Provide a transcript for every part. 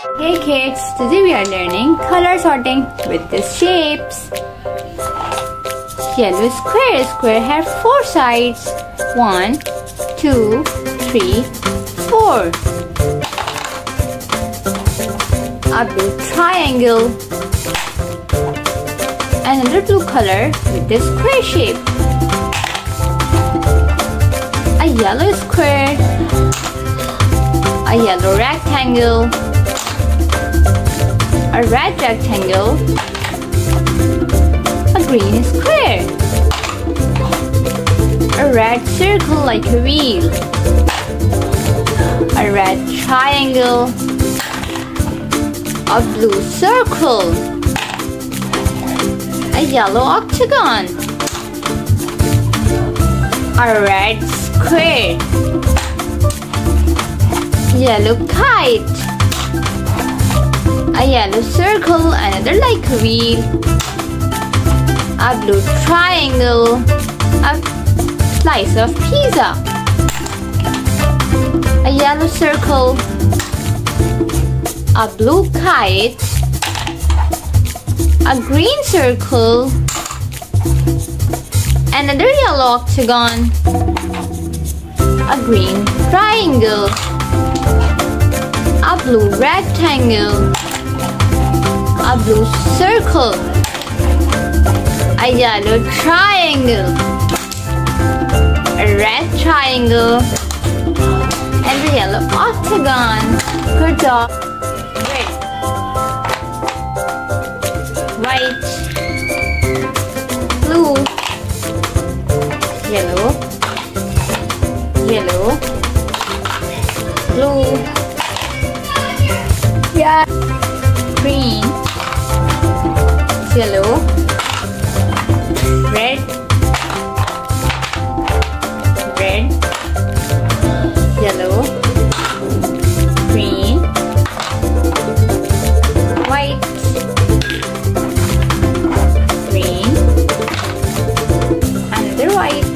Hey kids, today we are learning color sorting with these shapes. Yellow square. Square have 4 sides. 1, 2, 3, 4. A blue triangle. Another blue color with this square shape. A yellow square. A yellow rectangle. A red rectangle, a green square, a red circle like a wheel, a red triangle, a blue circle, a yellow octagon, a red square, yellow kite, a yellow circle, another like a wheel, a blue triangle, a slice of pizza, a yellow circle, a blue kite, a green circle, another yellow octagon, a green triangle, a blue rectangle, a blue circle, a yellow triangle, a red triangle, and a yellow octagon. Good job. Red, white, blue, yellow, yellow, blue, yeah, green, yellow, red, red, yellow, green, white, green, another white,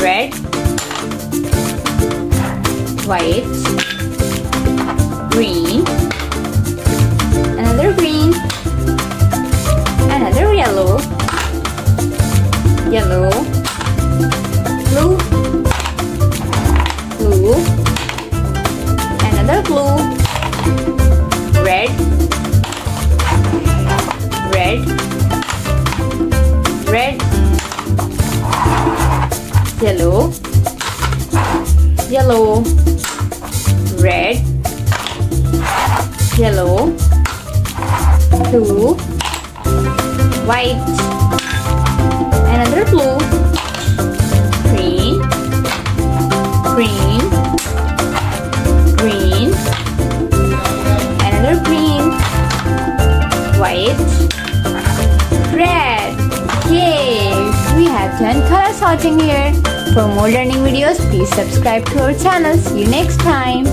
red, white, green, another green, another yellow, yellow, blue, blue, another blue, red, red, red, yellow, yellow, red, yellow, blue, white, another blue, green, green, green, another green, white, red. Yay! We have done color sorting here. For more learning videos, please subscribe to our channel. See you next time.